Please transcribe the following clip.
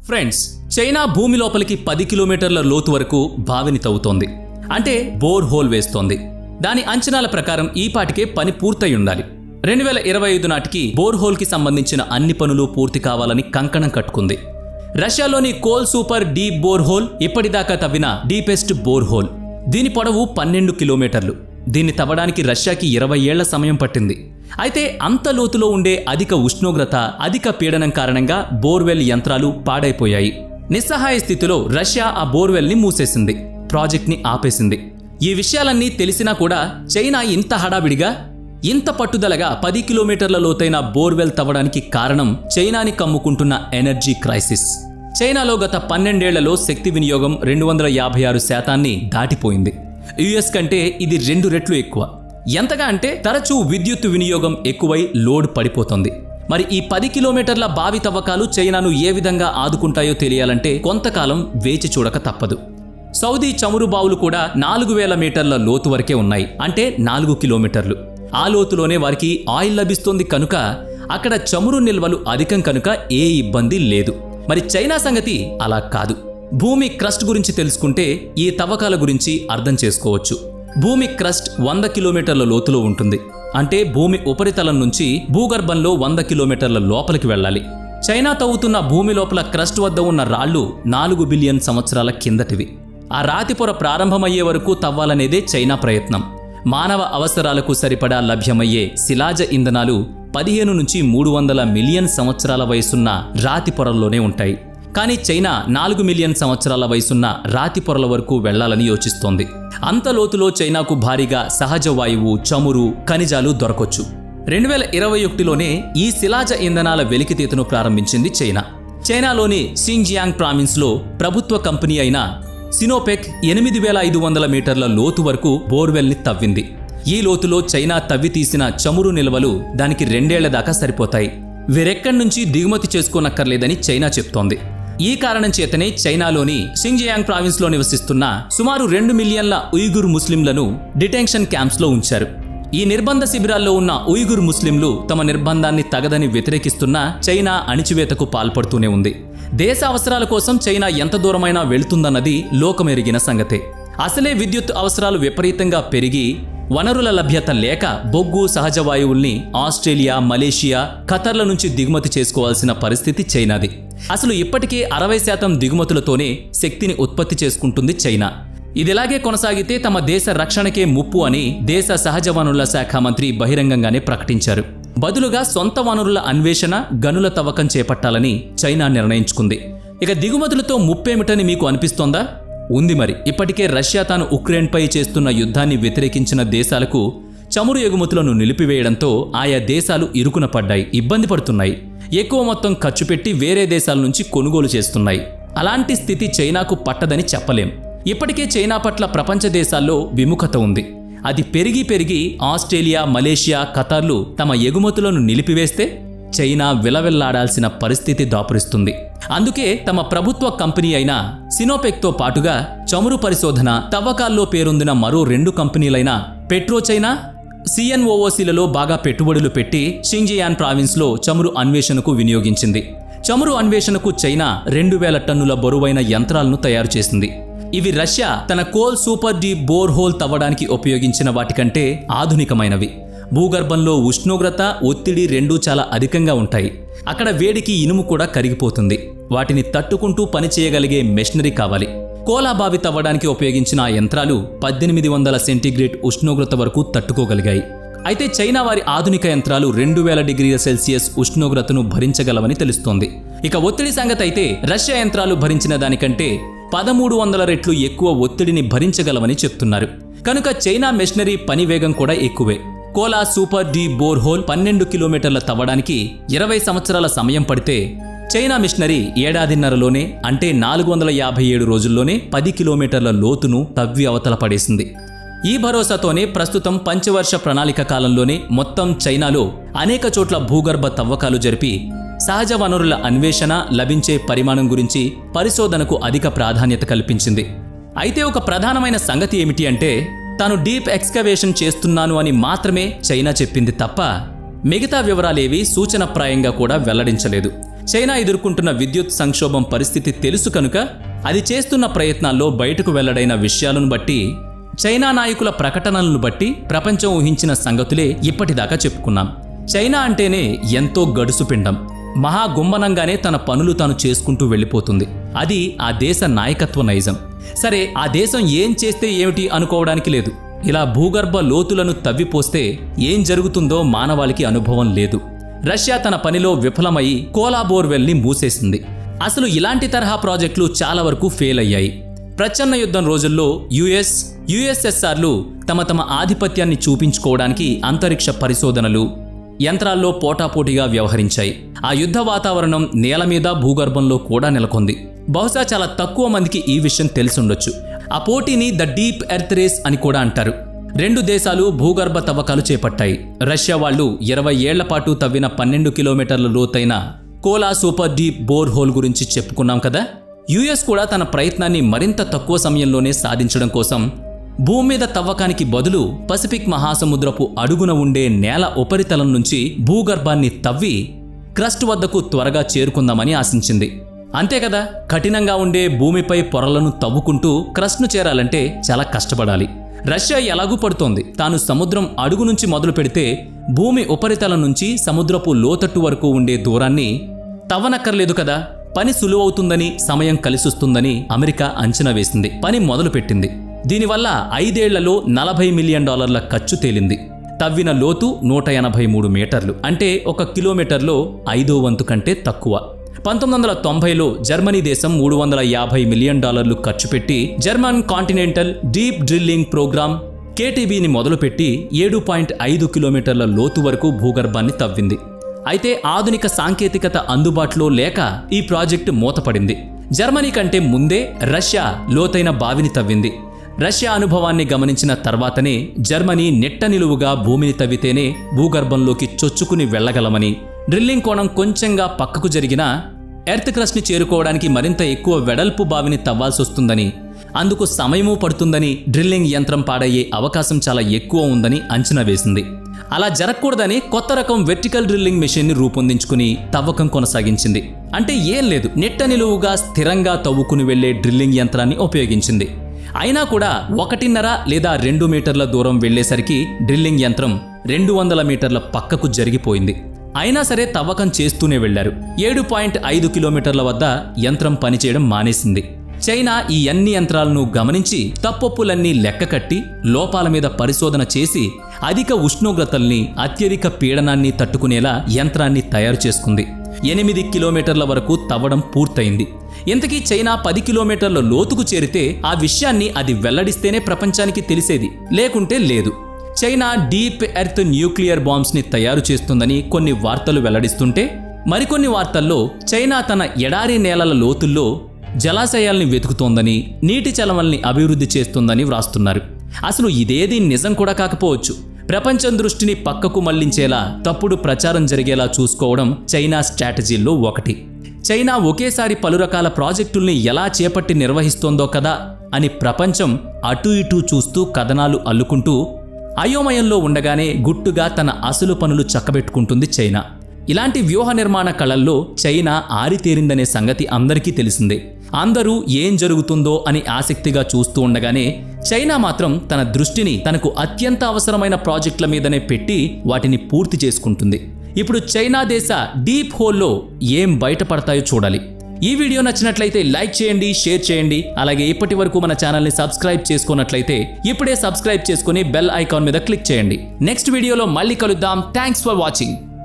Friends, China భూమి లోపలికి 10 కిలోమీటర్ల లోతు వరకు బావిని తవ్వుతోంది. అంటే బోర్ హోల్ వేస్తోంది. దాని అంచనాల ప్రకారం ఈ పాటికే పని పూర్తయి ఉండాలి. 2025 నాటికి బోర్ హోల్ కి సంబంధించిన అన్ని పనులు పూర్తి కావాలని కంకణం కట్టుకుంది. రష్యాలోని Kola super deep bore whole ఇప్పటిదాకా తవ్విన డీపెస్ట్ బోర్ హోల్. దీని పొడవు 12 కిలోమీటర్లు. దీన్ని తవ్వడానికి రష్యాకి 20 ఏళ్ల సమయం పట్టింది. అయితే అంత లోతులో ఉండే అధిక ఉష్ణోగ్రత, అధిక పీడనం కారణంగా బోర్వెల్ యంత్రాలు పాడైపోయాయి. నిస్సహాయ స్థితిలో రష్యా ఆ బోర్వెల్ ని మూసేసింది, ప్రాజెక్ట్ ని ఆపేసింది. ఈ విషయాలన్నీ తెలిసినా కూడా చైనా ఇంత హడావిడిగా, ఇంత పట్టుదలగా 10 కిలోమీటర్ల లోతైన బోర్వెల్ తవ్వడానికి కారణం చైనాని కమ్ముకుంటున్న ఎనర్జీ క్రైసిస్. చైనాలో గత 12 ఏళ్లలో శక్తి వినియోగం 256% దాటిపోయింది. యుఎస్ కంటే ఇది 2 రెట్లు ఎక్కువ. ఎంతగా అంటే తరచూ విద్యుత్ వినియోగం ఎక్కువై లోడ్ పడిపోతుంది. మరి ఈ 10 కిలోమీటర్ల బావి తవ్వకాలు చైనాను ఏ విధంగా ఆదుకుంటాయో తెలియాలంటే కొంతకాలం వేచి చూడక తప్పదు. సౌదీ చమురు బావులు కూడా 4000 మీటర్ల లోతు వరకే ఉన్నాయి. అంటే 4 కిలోమీటర్లు. ఆ లోతులోనే వారికి ఆయిల్ లభిస్తోంది కనుక అక్కడ చమురు నిల్వలు అధికం కనుక ఏ ఇబ్బంది లేదు. మరి చైనా సంగతి అలా కాదు. భూమి క్రస్ట్ గురించి తెలుసుకుంటే ఈ తవ్వకాల గురించి అర్థం చేసుకోవచ్చు. భూమి క్రస్ట్ 100 కిలోమీటర్ల లోతులో ఉంటుంది. అంటే భూమి ఉపరితలం నుంచి భూగర్భంలో 100 కిలోమీటర్ల లోపలికి వెళ్ళాలి. చైనా తవ్వుతున్న భూమి లోపల క్రస్ట్ వద్ద ఉన్న రాళ్లు 4 బిలియన్ సంవత్సరాల కిందటివి. ఆ రాతి పొర ప్రారంభమయ్యే వరకు తవ్వాలనేదే చైనా ప్రయత్నం. మానవ అవసరాలకు సరిపడా లభ్యమయ్యే శిలాజ ఇంధనాలు 15 నుంచి 300 మిలియన్ సంవత్సరాల వయసున్న రాతి పొరల్లోనే ఉంటాయి. కానీ చైనా 4 మిలియన్ సంవత్సరాల వయసున్న రాతి పొరల వరకు వెళ్లాలని యోచిస్తోంది. అంత లోతులో చైనాకు భారీగా సహజ వాయువు, చమురు, ఖనిజాలు దొరకొచ్చు. 2021లోనే ఈ శిలాజ ఇంధనాల వెలికితీతను ప్రారంభించింది చైనా. చైనాలోని షింజియాంగ్ ప్రావిన్స్లో ప్రభుత్వ కంపెనీ అయిన సినోపెక్ 8500 మీటర్ల లోతు వరకు బోర్వెల్ ని తవ్వింది. ఈ లోతులో చైనా తవ్వి తీసిన చమురు నిల్వలు దానికి 2 ఏళ్ల దాకా సరిపోతాయి. వేరెక్కడి నుంచి దిగుమతి చేసుకోనక్కర్లేదని చైనా చెప్తోంది. ఈ కారణం చేతనే చైనాలోని షింజియాంగ్ ప్రావిన్స్ లో నివసిస్తున్న సుమారు 2 మిలియన్ల ఉయిగుర్ ముస్లింలను డిటెన్షన్ క్యాంప్స్ లో ఉంచారు. ఈ నిర్బంధ శిబిరాల్లో ఉన్న ఉయిగుర్ ముస్లింలు తమ నిర్బంధాన్ని తగదని వ్యతిరేకిస్తున్నా చైనా అణిచివేతకు పాల్పడుతూనే ఉంది. దేశ అవసరాల కోసం చైనా ఎంత దూరమైనా వెళుతుందన్నది లోకమెరిగిన సంగతే. అసలే విద్యుత్ అవసరాలు విపరీతంగా పెరిగి వనరుల లభ్యత లేక బొగ్గు, సహజ వాయువుల్ని ఆస్ట్రేలియా, మలేషియా, ఖతర్ల నుంచి దిగుమతి చేసుకోవాల్సిన పరిస్థితి చైనాది. అసలు ఇప్పటికే 60% దిగుమతులతోనే శక్తిని ఉత్పత్తి చేసుకుంటుంది చైనా. ఇదిలాగే కొనసాగితే తమ దేశ రక్షణకే ముప్పు అని దేశ సహజ వనరుల శాఖ మంత్రి బహిరంగంగానే ప్రకటించారు. బదులుగా సొంత వనరుల అన్వేషణ, గనుల తవ్వకం చేపట్టాలని చైనా నిర్ణయించుకుంది. ఇక దిగుమతులతో ముప్పేమిటని మీకు అనిపిస్తోందా? ఉంది మరి. ఇప్పటికే రష్యా తాను ఉక్రెయిన్పై చేస్తున్న యుద్ధాన్ని వ్యతిరేకించిన దేశాలకు చమురు ఎగుమతులను నిలిపివేయడంతో ఆయా దేశాలు ఇరుకున పడ్డాయి, ఇబ్బంది పడుతున్నాయి. ఎక్కువ మొత్తం ఖర్చు పెట్టి వేరే దేశాల నుంచి కొనుగోలు చేస్తున్నాయి. అలాంటి స్థితి చైనాకు పట్టదని చెప్పలేం. ఇప్పటికే చైనా పట్ల ప్రపంచ దేశాల్లో విముఖత ఉంది. అది పెరిగి పెరిగి ఆస్ట్రేలియా, మలేషియా, ఖతార్లు తమ ఎగుమతులను నిలిపివేస్తే చైనా విలవిల్లాడాల్సిన పరిస్థితి దాపురిస్తుంది. అందుకే తమ ప్రభుత్వ కంపెనీ అయిన సినోపెక్తో పాటుగా చమురు పరిశోధన, తవ్వకాల్లో పేరొందిన మరో 2 కంపెనీలైన పెట్రోచైనా, సిఎన్ఓఓసీలలో బాగా పెట్టుబడులు పెట్టి షింజియాన్ ప్రావిన్స్లో చమురు అన్వేషణకు వినియోగించింది. చమురు అన్వేషణకు చైనా 2000 టన్నుల బరువైన యంత్రాలను తయారు చేసింది. ఇవి రష్యా తన coal super deep bore whole తవ్వడానికి ఉపయోగించిన వాటికంటే ఆధునికమైనవి. భూగర్భంలో ఉష్ణోగ్రత, ఒత్తిడి రెండూ చాలా అధికంగా ఉంటాయి. అక్కడ వేడికి ఇనుము కూడా కరిగిపోతుంది. వాటిని తట్టుకుంటూ పనిచేయగలిగే మెషినరీ కావాలి. కోలాబావి తవ్వడానికి ఉపయోగించిన ఆ యంత్రాలు 1800 సెంటీగ్రేడ్ ఉష్ణోగ్రత వరకు తట్టుకోగలిగాయి. అయితే చైనా వారి ఆధునిక యంత్రాలు 2000 డిగ్రీల సెల్సియస్ ఉష్ణోగ్రతను భరించగలవని తెలుస్తోంది. ఇక ఒత్తిడి సంగతి అయితే రష్యా యంత్రాలు భరించిన దానికంటే 1300 రెట్లు ఎక్కువ ఒత్తిడిని భరించగలవని చెప్తున్నారు. కనుక చైనా మెషినరీ పని వేగం కూడా ఎక్కువే. Kola super deep bore hole 12 కిలోమీటర్ల తవ్వడానికి 20 సంవత్సరాల సమయం పడితే చైనా మిషనరీ ఏడాదిన్నరలోనే, అంటే 457 రోజుల్లోనే 10 కిలోమీటర్ల లోతును తవ్వి అవతల పడేసింది. ఈ భరోసాతోనే ప్రస్తుతం పంచవర్ష ప్రణాళిక కాలంలోనే మొత్తం చైనాలో అనేక చోట్ల భూగర్భ తవ్వకాలు జరిపి సహజ వనరుల అన్వేషణ, లభించే పరిమాణం గురించి పరిశోధనకు అధిక ప్రాధాన్యత కల్పించింది. అయితే ఒక ప్రధానమైన సంగతి ఏమిటి అంటే తాను డీప్ ఎక్స్కవేషన్ చేస్తున్నాను అని మాత్రమే చైనా చెప్పింది తప్ప మిగతా వివరాలేవి సూచనప్రాయంగా కూడా వెల్లడించలేదు. చైనా ఎదుర్కొంటున్న విద్యుత్ సంక్షోభం పరిస్థితి తెలుసు కనుక అది చేస్తున్న ప్రయత్నాల్లో బయటకు వెల్లడైన విషయాలను బట్టి, చైనా నాయకుల ప్రకటనలను బట్టి ప్రపంచం ఊహించిన సంగతులే ఇప్పటిదాకా చెప్పుకున్నాం. చైనా అంటేనే ఎంతో గడుసు పిండం. మహాగుంబనంగానే తన పనులు తాను చేసుకుంటూ వెళ్ళిపోతుంది. అది ఆ దేశ నాయకత్వ నైజం. సరే, ఆ దేశం ఏం చేస్తే ఏమిటి అనుకోవడానికి లేదు. ఇలా భూగర్భ లోతులను తవ్విపోస్తే ఏం జరుగుతుందో మానవాళికి అనుభవం లేదు. రష్యా తన పనిలో విఫలమై కోలా బోర్వెల్ని మూసేసింది. అసలు ఇలాంటి తరహా ప్రాజెక్టులు చాలా వరకు ఫెయిల్ అయ్యాయి. ప్రచ్ఛన్న యుద్ధం రోజుల్లో యుఎస్ఎస్ఆర్లు తమ ఆధిపత్యాన్ని చూపించుకోవడానికి అంతరిక్ష పరిశోధనలు, యంత్రాల్లో పోటాపోటీగా వ్యవహరించాయి. ఆ యుద్ధ వాతావరణం నేల మీద, భూగర్భంలో కూడా నెలకొంది. బహుశా చాలా తక్కువ మందికి ఈ విషయం తెలిసుండొచ్చు. ఆ పోటీని ద డీప్ ఎర్త్ రేస్ అని కూడా అంటారు. 2 దేశాలు భూగర్భ తవ్వకాలు చేపట్టాయి. రష్యా వాళ్ళు 20 ఏళ్ల పాటు తవ్విన 12 కిలోమీటర్ల లోతైన Kola super deep bore hole గురించి చెప్పుకున్నాం కదా. యుఎస్ కూడా తన ప్రయత్నాన్ని మరింత తక్కువ సమయంలోనే సాధించడం కోసం భూమి మీద తవ్వకానికి బదులు పసిఫిక్ మహాసముద్రపు అడుగున ఉండే నేల ఉపరితలం నుంచి భూగర్భాన్ని తవ్వి క్రస్ట్ వద్దకు త్వరగా చేరుకుందామని ఆశించింది. అంతే కదా, కఠినంగా ఉండే భూమిపై పొరలను తవ్వుకుంటూ క్రస్ట్ను చేరాలంటే చాలా కష్టపడాలి. రష్యా ఎలాగూ పడుతోంది. తాను సముద్రం అడుగు నుంచి మొదలు పెడితే భూమి ఉపరితలం నుంచి సముద్రపు లోతట్టు వరకు ఉండే దూరాన్ని తవ్వనక్కర్లేదు కదా. పని సులువవుతుందని, సమయం కలిసొస్తుందని అమెరికా అంచనా వేసింది. పని మొదలుపెట్టింది. దీనివల్ల 5 ఏళ్లలో $40 మిలియన్ ఖర్చు తేలింది. తవ్విన లోతు 183 మీటర్లు, అంటే 1 కిలోమీటర్లో 5వ వంతు కంటే తక్కువ. 1990లో జర్మనీ దేశం $350 మిలియన్ ఖర్చు పెట్టి German continental deep drilling programme KTBని మొదలుపెట్టి 7.5 కిలోమీటర్ల లోతు వరకు భూగర్భాన్ని తవ్వింది. అయితే ఆధునిక సాంకేతికత అందుబాటులో లేక ఈ ప్రాజెక్టు మూతపడింది. జర్మనీ కంటే ముందే రష్యా లోతైన బావిని తవ్వింది. రష్యా అనుభవాన్ని గమనించిన తర్వాతనే జర్మనీ నిట్ట నిలువుగా భూమిని తవ్వితేనే భూగర్భంలోకి చొచ్చుకుని వెళ్లగలమని, డ్రిల్లింగ్ కోణం కొంచెంగా పక్కకు జరిగినా ఎర్త్ క్రస్ట్ని చేరుకోవడానికి మరింత ఎక్కువ వెడల్పు బావిని తవ్వాల్సొస్తుందని, అందుకు సమయమూ పడుతుందని, డ్రిల్లింగ్ యంత్రం పాడయ్యే అవకాశం చాలా ఎక్కువ ఉందని అంచనా వేసింది. అలా జరగకూడదని కొత్త రకం వెర్టికల్ డ్రిల్లింగ్ మెషిన్ని రూపొందించుకుని తవ్వకం కొనసాగించింది. అంటే ఏం లేదు, నిట్ట నిలువుగా స్థిరంగా తవ్వుకుని వెళ్లే డ్రిల్లింగ్ యంత్రాన్ని ఉపయోగించింది. అయినా కూడా 1.5 లేదా 2 మీటర్ల దూరం వెళ్లేసరికి డ్రిల్లింగ్ యంత్రం 200 మీటర్ల పక్కకు జరిగిపోయింది. అయినా సరే తవ్వకం చేస్తూనే వెళ్లారు. 7.5 కిలోమీటర్ల వద్ద యంత్రం పనిచేయడం మానేసింది. చైనా ఈ అన్ని యంత్రాలను గమనించి తప్పొప్పులన్నీ లెక్కకట్టి లోపాల మీద పరిశోధన చేసి అధిక ఉష్ణోగ్రతల్ని, అత్యధిక పీడనాన్ని తట్టుకునేలా యంత్రాన్ని తయారు చేసుకుంది. 8 కిలోమీటర్ల వరకు తవ్వడం పూర్తయింది. ఇంతకీ చైనా 10 కిలోమీటర్ల లోతుకు చేరితే ఆ విషయాన్ని అది వెల్లడిస్తేనే ప్రపంచానికి తెలిసేది, లేకుంటే లేదు. చైనా డీప్ ఎర్త్ న్యూక్లియర్ బాంబ్స్ని తయారు చేస్తుందని కొన్ని వార్తలు వెల్లడిస్తుంటే, మరికొన్ని వార్తల్లో చైనా తన ఎడారి నేలల లోతుల్లో జలాశయాల్ని వెతుకుతోందని, నీటి చలవల్ని అభివృద్ధి చేస్తుందని వ్రాస్తున్నారు. అసలు ఇదేది నిజం కూడా కాకపోవచ్చు. ప్రపంచం దృష్టిని పక్కకు మళ్లించేలా తప్పుడు ప్రచారం జరిగేలా చూసుకోవడం చైనా స్ట్రాటజీల్లో ఒకటి. చైనా ఒకేసారి పలు రకాల ప్రాజెక్టుల్ని ఎలా చేపట్టి నిర్వహిస్తోందో కదా అని ప్రపంచం అటు ఇటూ చూస్తూ కథనాలు అల్లుకుంటూ అయోమయంలో ఉండగానే గుట్టుగా తన అసలు పనులు చక్కబెట్టుకుంటుంది చైనా. ఇలాంటి వ్యూహ నిర్మాణ కళల్లో చైనా ఆరితేరిందనే సంగతి అందరికీ తెలిసిందే. అందరూ ఏం జరుగుతుందో అని ఆసక్తిగా చూస్తూ ఉండగానే చైనా మాత్రం తన దృష్టిని తనకు అత్యంత అవసరమైన ప్రాజెక్టుల మీదనే పెట్టి వాటిని పూర్తి చేసుకుంటుంది. ఇప్పుడు చైనా దేశ డీప్ హోల్లో ఏం బయటపడతాయో చూడాలి. ఈ వీడియో నచ్చినట్లయితే లైక్ చేయండి, షేర్ చేయండి. అలాగే ఇప్పటి వరకు మన ఛానల్ని సబ్స్క్రైబ్ చేసుకున్నట్లయితే ఇప్పుడే సబ్స్క్రైబ్ చేసుకుని బెల్ ఐకాన్ మీద క్లిక్ చేయండి. నెక్స్ట్ వీడియోలో మళ్ళీ కలుద్దాం. Thanks for watching.